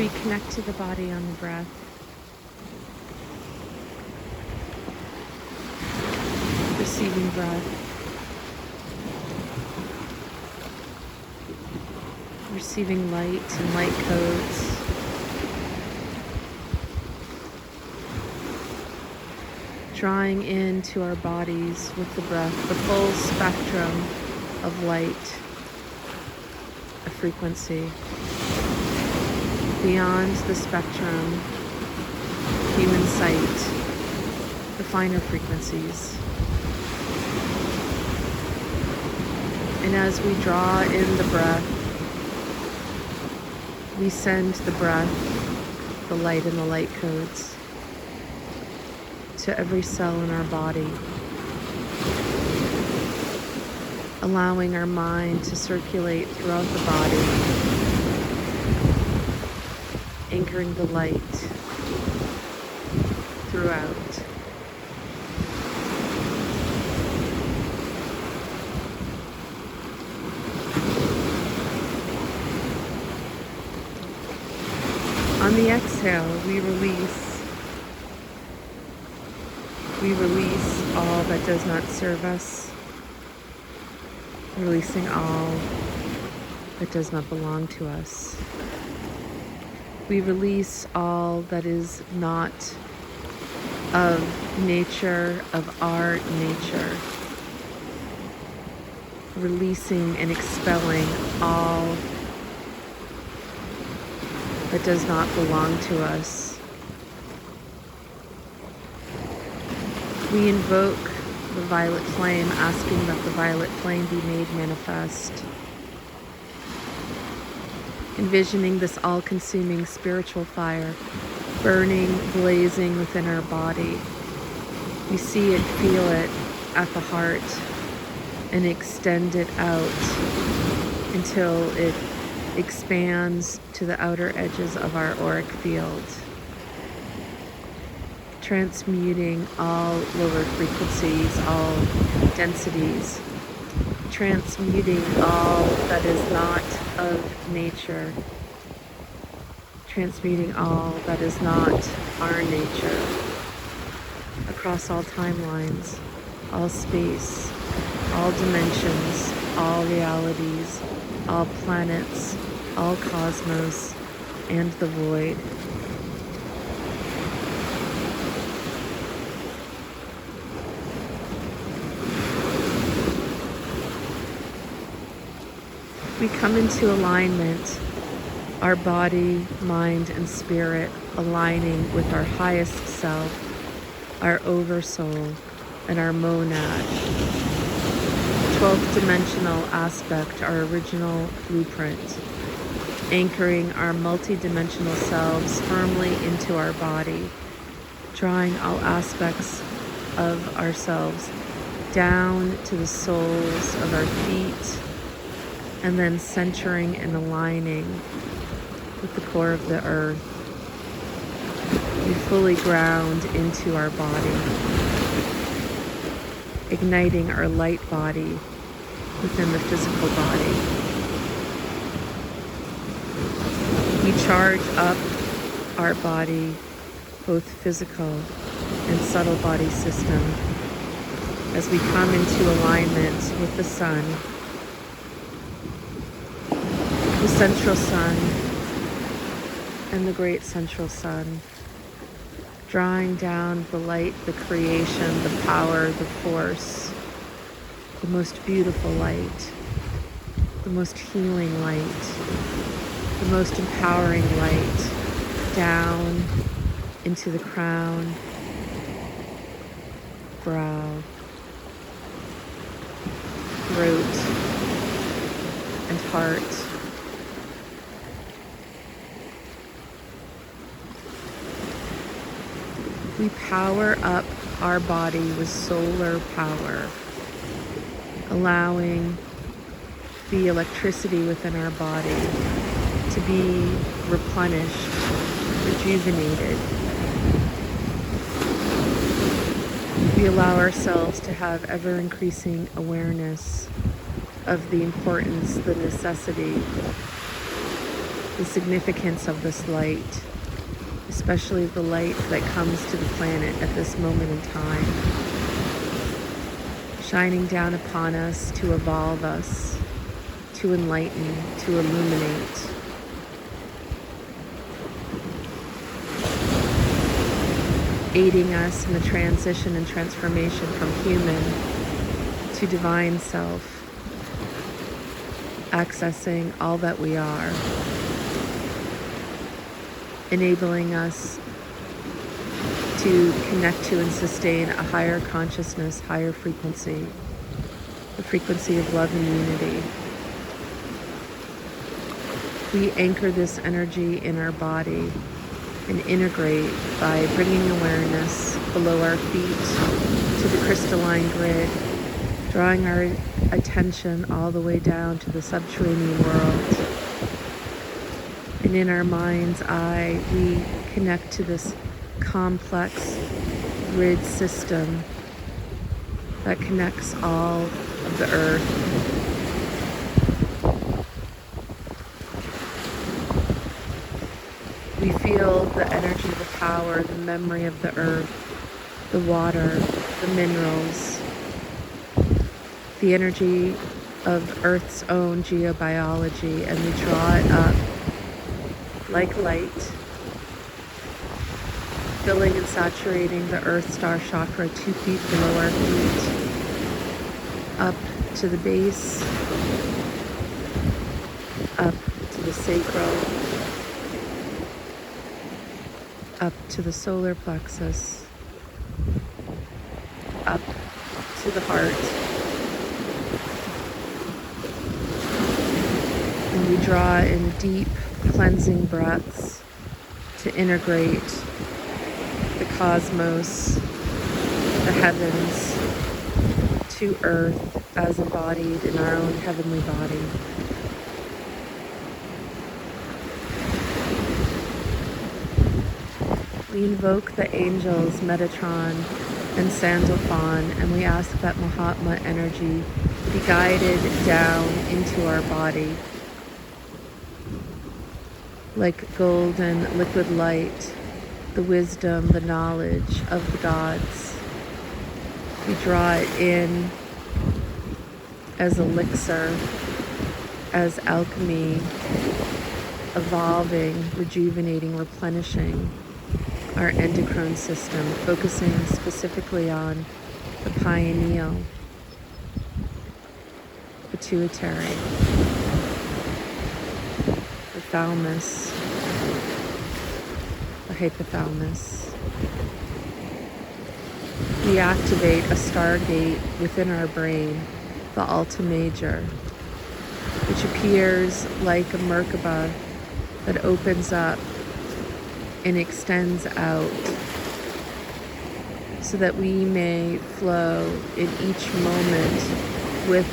We connect to the body on the breath. Receiving breath. Receiving light and light codes. Drawing into our bodies with the breath the full spectrum of light, a frequency. Beyond the spectrum, human sight, the finer frequencies. And as we draw in the breath, we send the breath, the light and the light codes, to every cell in our body, allowing our mind to circulate throughout the body, anchoring the light throughout. On the exhale, we release all that does not serve us, releasing all that does not belong to us. We release all that is not of nature, of our nature, releasing and expelling all that does not belong to us. We invoke the violet flame, asking that the violet flame be made manifest. Envisioning this all-consuming spiritual fire, burning, blazing within our body. We see it, feel it at the heart, and extend it out until it expands to the outer edges of our auric field, transmuting all lower frequencies, all densities, transmuting all that is not of nature, transmuting all that is not our nature, across all timelines, all space, all dimensions, all realities, all planets, all cosmos, and the void. We come into alignment, our body, mind, and spirit aligning with our highest self, our oversoul, and our monad. 12th dimensional aspect, our original blueprint, anchoring our multi-dimensional selves firmly into our body, drawing all aspects of ourselves down to the soles of our feet, and then centering and aligning with the core of the earth. We fully ground into our body, igniting our light body within the physical body. We charge up our body, both physical and subtle body system, as we come into alignment with the sun, the central sun, and the great central sun, drawing down the light, the creation, the power, the force, the most beautiful light, the most healing light, the most empowering light, down into the crown, brow, throat, and heart. We power up our body with solar power, allowing the electricity within our body to be replenished, rejuvenated. We allow ourselves to have ever-increasing awareness of the importance, the necessity, the significance of this light, especially the light that comes to the planet at this moment in time, shining down upon us to evolve us, to enlighten, to illuminate. Aiding us in the transition and transformation from human to divine self, accessing all that we are, enabling us to connect to and sustain a higher consciousness, higher frequency, the frequency of love and unity. We anchor this energy in our body and integrate by bringing awareness below our feet to the crystalline grid, drawing our attention all the way down to the subterranean world. And in our mind's eye, we connect to this complex grid system that connects all of the earth. We feel the energy, the power, the memory of the earth, the water, the minerals, the energy of Earth's own geobiology, and we draw it up like light, filling and saturating the Earth Star Chakra 2 feet below our feet, up to the base, up to the sacral, up to the solar plexus, up to the heart. And we draw in deep cleansing breaths to integrate the cosmos, the heavens, to earth as embodied in our own heavenly body. We invoke the angels Metatron and Sandalphon, and we ask that Mahatma energy be guided down into our body like golden liquid light, the wisdom, the knowledge of the gods. We draw it in as elixir, as alchemy, evolving, rejuvenating, replenishing our endocrine system, focusing specifically on the pineal, pituitary, the thalamus, the hypothalamus. We activate a stargate within our brain, the Alta Major, which appears like a Merkaba that opens up and extends out so that we may flow in each moment with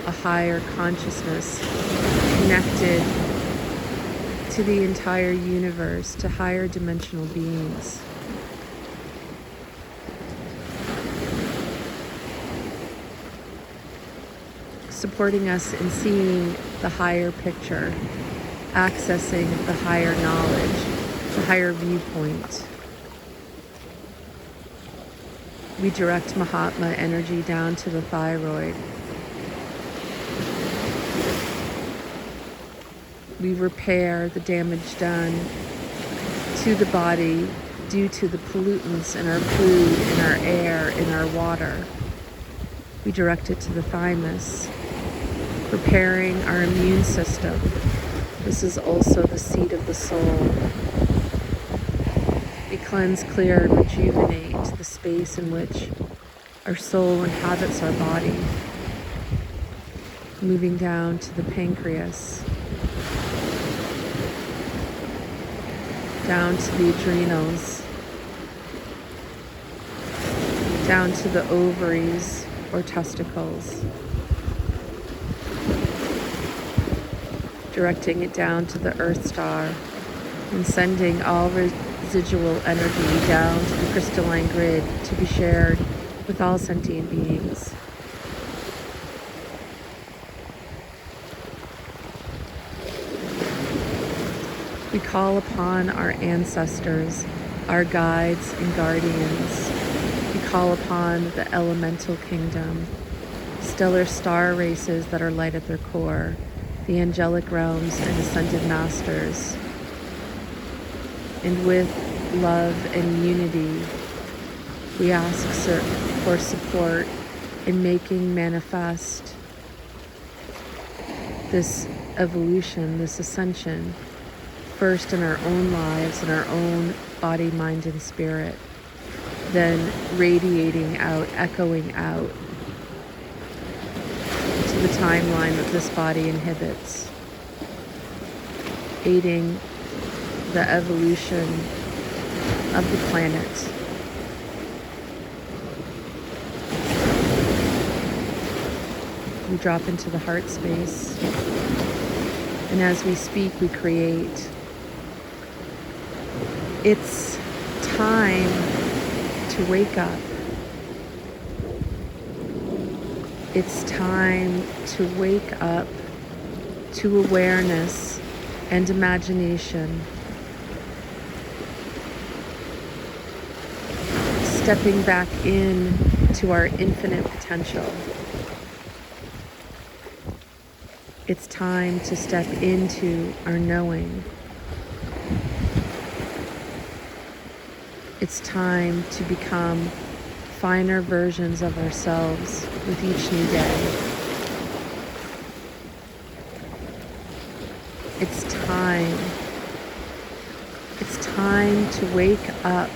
a higher consciousness, connected to the entire universe, to higher dimensional beings. Supporting us in seeing the higher picture, accessing the higher knowledge, the higher viewpoint. We direct Mahatma energy down to the thyroid. We repair the damage done to the body due to the pollutants in our food, in our air, in our water. We direct it to the thymus, preparing our immune system. This is also the seat of the soul. We cleanse, clear, and rejuvenate the space in which our soul inhabits our body, moving down to the pancreas, down to the adrenals, down to the ovaries or testicles, directing it down to the Earth Star and sending all residual energy down to the crystalline grid to be shared with all sentient beings. We call upon our ancestors, our guides and guardians. We call upon the elemental kingdom, stellar star races that are light at their core, the angelic realms and ascended masters. And with love and unity, we ask for support in making manifest this evolution, this ascension, first in our own lives, in our own body, mind, and spirit, then radiating out, echoing out to the timeline that this body inhibits, aiding the evolution of the planet. We drop into the heart space, and as we speak, we create. It's time to wake up. It's time to wake up to awareness and imagination. Stepping back in to our infinite potential. It's time to step into our knowing. It's time to become finer versions of ourselves with each new day. It's time. It's time to wake up.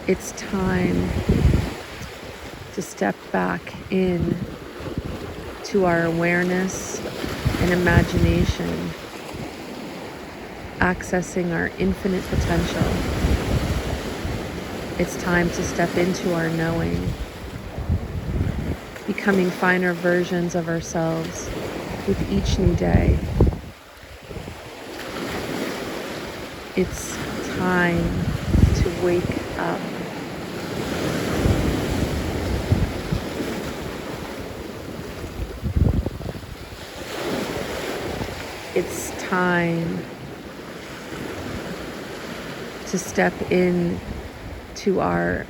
It's time to step back in to our awareness and imagination, accessing our infinite potential. It's time to step into our knowing, becoming finer versions of ourselves with each new day. It's time to wake up. It's time to step in to our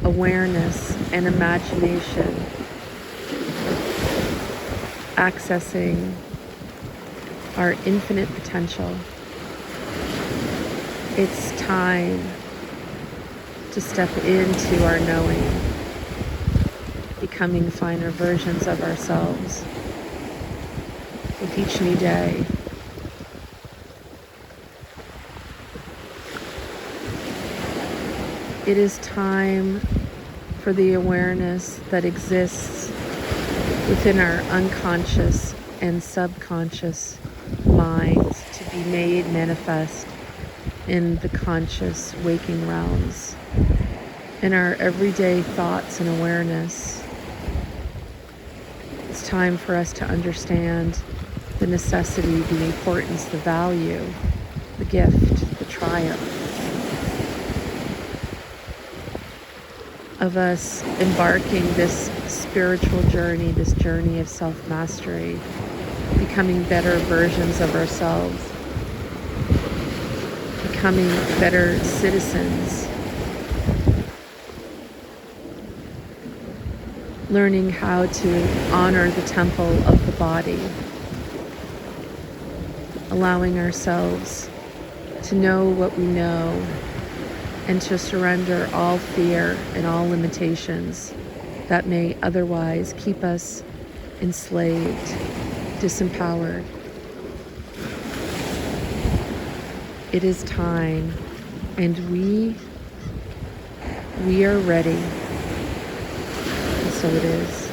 awareness and imagination, accessing our infinite potential. It's time to step into our knowing, becoming finer versions of ourselves with each new day. It is time for the awareness that exists within our unconscious and subconscious minds to be made manifest in the conscious waking realms, in our everyday thoughts and awareness. It's time for us to understand the necessity, the importance, the value, the gift, the triumph of us embarking this spiritual journey, this journey of self-mastery, becoming better versions of ourselves, becoming better citizens, learning how to honor the temple of the body, allowing ourselves to know what we know and to surrender all fear and all limitations that may otherwise keep us enslaved, disempowered. It is time, and we are ready, and so it is.